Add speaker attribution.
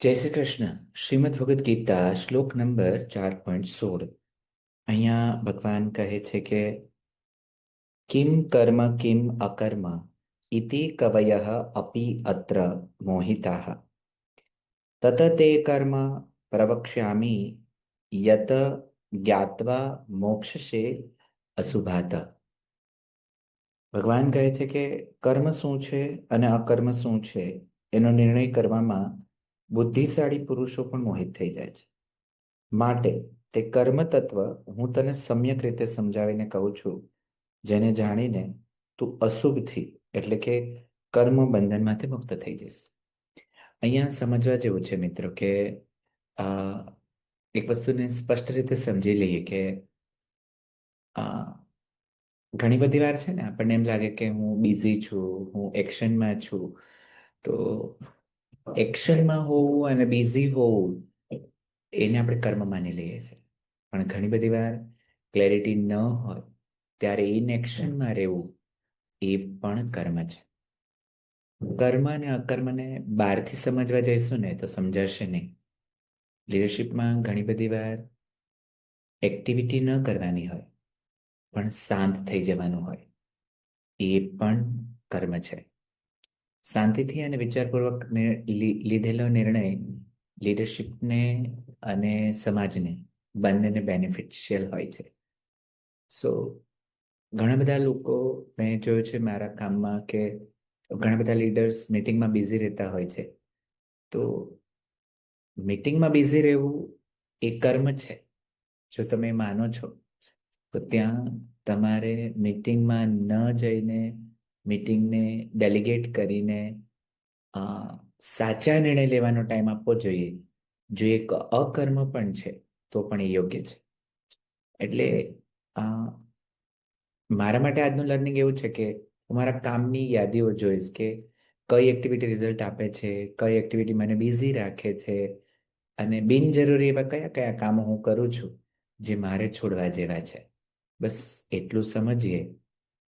Speaker 1: જય શ્રી કૃષ્ણ. શ્રીમદ ભગવદ્ ગીતા શ્લોક નંબર 4.16. અહીંયા ભગવાન કહે છે કે કિમ કર્મ કિમ અકર્મ ઇતિ કવયઃ અપી અત્ર મોહિતાઃ તત તે કર્મ પ્રવક્ષ્યામિ યત જ્ઞાત્વા મોક્ષસે અશુભાત. ભગવાન કહે છે કે કર્મ શું છે અને અકર્મ શું છે એનો નિર્ણય કરવામાં બુદ્ધિશાળી પુરુષો પણ મોહિત થઈ જાય છે. માટે તે કર્મ તત્વ હું તને સમ્યક રીતે સમજાવીને કહું છું, જેને જાણીને તું અશુભથી એટલે કે કર્મ બંધનમાંથી મુક્ત થઈ જઈશ. અહીંયા સમજવા જેવું છે મિત્રો કે આ એક વસ્તુને સ્પષ્ટ રીતે સમજી લઈએ કે આ ઘણી બધી વાર છે ને આપણને એમ લાગે કે હું બિઝી છું, હું એક્શનમાં છું. તો એક્શનમાં હોવું અને બિઝી હોવું એને આપણે કર્મ માની લઈએ છીએ. પણ ઘણી બધી વાર ક્લેરિટી ન હોય ત્યારે ઇનએક્શનમાં રહેવું એ પણ કર્મ છે. કર્મ અને અકર્મને બહારથી સમજવા જઈશું ને તો સમજાશે નહીં. લીડરશિપમાં ઘણી બધી વાર એક્ટિવિટી ન કરવાની હોય પણ શાંત થઈ જવાનું હોય, એ પણ કર્મ છે. શાંતિથી અને વિચારપૂર્વક લીધેલો નિર્ણય લીડરશિપને અને સમાજને બંનેને બેનિફિશિયલ હોય છે. સો ઘણા બધા લોકો મેં જોયું છે મારા કામમાં કે ઘણા બધા લીડર્સ મીટિંગમાં બિઝી રહેતા હોય છે. તો મીટિંગમાં બિઝી રહેવું એ કર્મ છે. જો તમે માનો છો તો ત્યાં તમારે મીટિંગમાં ન જઈને મીટિંગને ડેલિગેટ કરીને સાચા નિર્ણય લેવાનો ટાઈમ આપવો જોઈએ. જો એક અકર્મ પણ છે તો પણ એ યોગ્ય છે. એટલે મારા માટે આજનું લર્નિંગ એવું છે કે હું મારા કામની યાદીઓ જોઈશ કે કઈ એક્ટિવિટી રિઝલ્ટ આપે છે, કઈ એક્ટિવિટી મને બિઝી રાખે છે અને બિનજરૂરી એવા કયા કયા કામો હું કરું છું જે મારે છોડવા જેવા છે. બસ એટલું સમજીએ